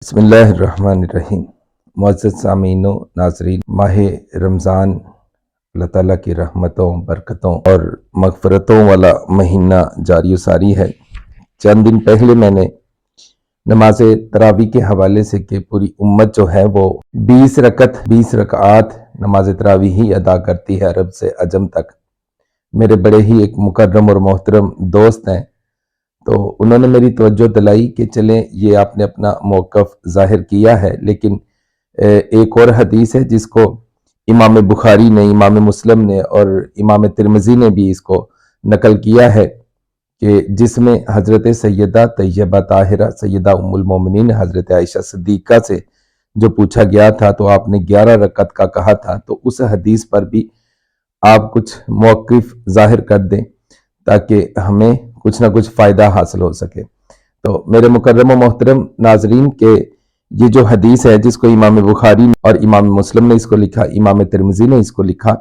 بسم اللہ الرحمن الرحیم۔ معزز سامعین و ناظرین، ماہ رمضان اللہ تعالیٰ کی رحمتوں، برکتوں اور مغفرتوں والا مہینہ جاری و ساری ہے۔ چند دن پہلے میں نے نماز تراویح کے حوالے سے کہ پوری امت جو ہے وہ 20 رکعات نماز تراویح ہی ادا کرتی ہے عرب سے عجم تک۔ میرے بڑے ہی ایک مکرم اور محترم دوست ہیں، تو انہوں نے میری توجہ دلائی کہ چلیں یہ آپ نے اپنا موقف ظاہر کیا ہے، لیکن ایک اور حدیث ہے جس کو امام بخاری نے، امام مسلم نے اور امام ترمذی نے بھی اس کو نقل کیا ہے کہ جس میں حضرت سیدہ طیبہ طاہرہ سیدہ ام المومنین حضرت عائشہ صدیقہ سے جو پوچھا گیا تھا تو آپ نے 11 رکعت کا کہا تھا، تو اس حدیث پر بھی آپ کچھ موقف ظاہر کر دیں تاکہ ہمیں کچھ نہ کچھ فائدہ حاصل ہو سکے۔ تو میرے مکرم و محترم ناظرین کے یہ جو حدیث ہے جس کو امام بخاری اور امام مسلم نے اس کو لکھا، امام ترمذی نے اس کو لکھا،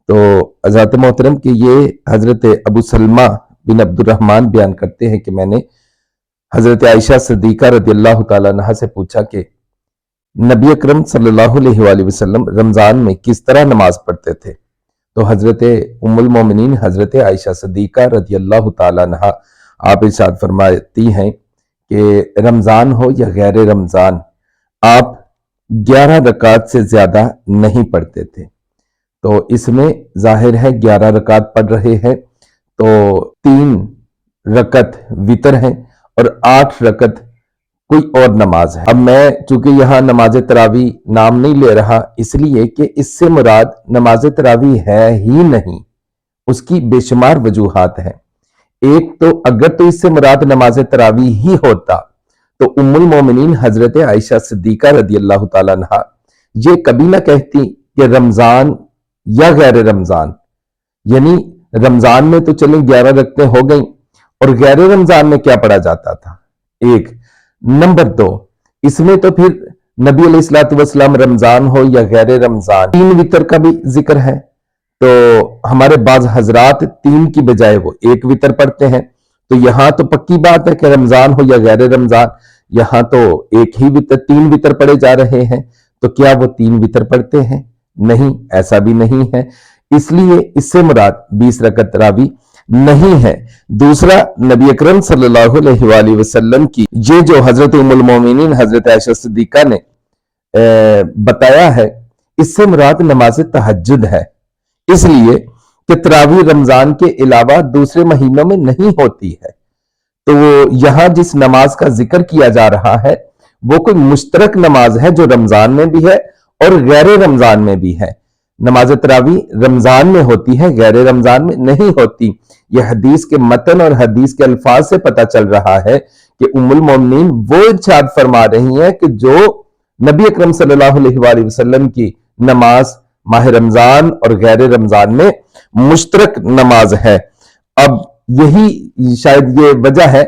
تو حضرات محترم کہ یہ حضرت ابو سلمہ بن عبد الرحمن بیان کرتے ہیں کہ میں نے حضرت عائشہ صدیقہ رضی اللہ تعالیٰ عنہا سے پوچھا کہ نبی اکرم صلی اللہ علیہ وآلہ وسلم رمضان میں کس طرح نماز پڑھتے تھے؟ تو حضرت ام المومنین حضرت عائشہ صدیقہ رضی اللہ تعالیٰ عنہا آپ ارشاد فرماتی ہیں کہ رمضان ہو یا غیر رمضان آپ 11 رکعت سے زیادہ نہیں پڑھتے تھے۔ تو اس میں ظاہر ہے 11 رکعت پڑھ رہے ہیں تو 3 رکعت وتر ہیں اور 8 رکعت کوئی اور نماز ہے۔ اب میں چونکہ یہاں نماز تراویح نام نہیں لے رہا اس لیے کہ اس سے مراد نماز تراویح ہے ہی نہیں، اس کی بے شمار وجوہات ہیں۔ ایک تو اگر تو اس سے مراد نماز تراویح ہی ہوتا تو ام المومنین حضرت عائشہ صدیقہ رضی اللہ تعالیٰ عنہا یہ کبھی نہ کہتی کہ رمضان یا غیر رمضان، یعنی رمضان میں تو چلیں 11 رکعتیں ہو گئیں اور غیر رمضان میں کیا پڑھا جاتا تھا؟ ایک نمبر 2، اس میں تو پھر نبی علیہ الصلوۃ والسلام رمضان ہو یا غیر رمضان 3 وتر کا بھی ذکر ہے، تو ہمارے بعض حضرات 3 کی بجائے وہ 1 وتر پڑھتے ہیں، تو یہاں تو پکی بات ہے کہ رمضان ہو یا غیر رمضان یہاں تو ایک ہی وتر 3 وتر پڑھے جا رہے ہیں، تو کیا وہ 3 وتر پڑھتے ہیں؟ نہیں، ایسا بھی نہیں ہے، اس لیے اس سے مراد 20 رکعت تراویح نہیں ہے۔ دوسرا، نبی اکرم صلی اللہ علیہ وآلہ وسلم کی یہ جو حضرت ام المومنین حضرت عائشہ صدیقہ نے بتایا ہے اس سے مراد نماز تہجد ہے، اس لیے کہ تراویح رمضان کے علاوہ دوسرے مہینوں میں نہیں ہوتی ہے، تو یہاں جس نماز کا ذکر کیا جا رہا ہے وہ کوئی مشترک نماز ہے جو رمضان میں بھی ہے اور غیر رمضان میں بھی ہے۔ نماز تراویح رمضان میں ہوتی ہے، غیر رمضان میں نہیں ہوتی۔ یہ حدیث کے متن اور حدیث کے الفاظ سے پتہ چل رہا ہے کہ ام المومنین وہ ارشاد فرما رہی ہیں کہ جو نبی اکرم صلی اللہ علیہ وآلہ وسلم کی نماز ماہ رمضان اور غیر رمضان میں مشترک نماز ہے۔ اب یہی شاید یہ وجہ ہے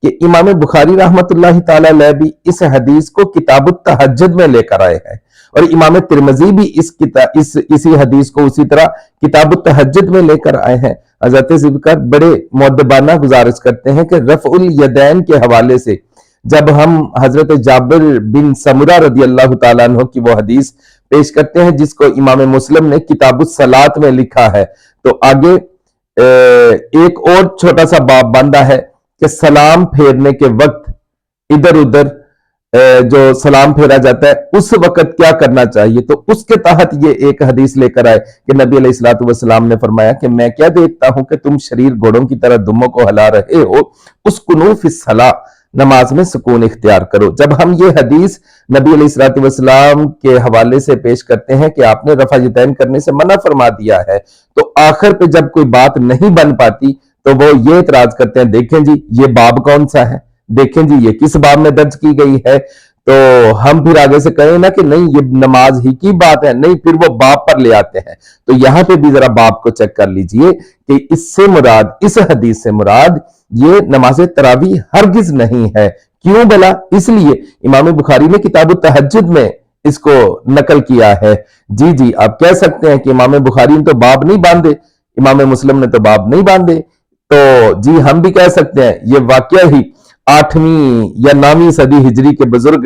کہ امام بخاری رحمۃ اللہ تعالی علیہ بھی اس حدیث کو کتاب التہجد میں لے کر آئے ہیں اور امام ترمذی بھی اسی حدیث کو اسی طرح کتاب التہجد میں لے کر آئے ہیں۔ حضرت ذوالفقار بڑے مؤدبانہ گزارش کرتے ہیں کہ رفع الیدین کے حوالے سے جب ہم حضرت جابر بن سمرہ رضی اللہ تعالیٰ عنہ کی وہ حدیث پیش کرتے ہیں جس کو امام مسلم نے کتاب الصلاۃ میں لکھا ہے، تو آگے ایک اور چھوٹا سا باب باندھا ہے کہ سلام پھیرنے کے وقت ادھر ادھر جو سلام پھیرا جاتا ہے اس وقت کیا کرنا چاہیے، تو اس کے تحت یہ ایک حدیث لے کر آئے کہ نبی علیہ الصلوۃ والسلام نے فرمایا کہ میں کیا دیکھتا ہوں کہ تم شریر گھوڑوں کی طرح دموں کو ہلا رہے ہو، اسکنوا فی الصلاۃ، نماز میں سکون اختیار کرو۔ جب ہم یہ حدیث نبی علیہ الصلوۃ والسلام کے حوالے سے پیش کرتے ہیں کہ آپ نے رفع یدین کرنے سے منع فرما دیا ہے، تو آخر پہ جب کوئی بات نہیں بن پاتی تو وہ یہ اعتراض کرتے ہیں دیکھیں جی یہ باب کون سا ہے، دیکھیں جی یہ کس باب میں درج کی گئی ہے، تو ہم پھر آگے سے کہیں نا کہ نہیں یہ نماز ہی کی بات ہے، نہیں پھر وہ باب پر لے آتے ہیں۔ تو یہاں پہ بھی ذرا باب کو چیک کر لیجئے کہ اس سے مراد، اس حدیث سے مراد یہ نماز تراویح ہرگز نہیں ہے۔ کیوں بلا؟ اس لیے امام بخاری نے کتاب التہجد میں اس کو نقل کیا ہے۔ جی آپ کہہ سکتے ہیں کہ امام بخاری نے تو باب نہیں باندھے، امام مسلم نے تو باب نہیں باندھے، تو جی ہم بھی کہہ سکتے ہیں یہ واقعہ ہی 8ویں یا 9ویں صدی ہجری کے بزرگ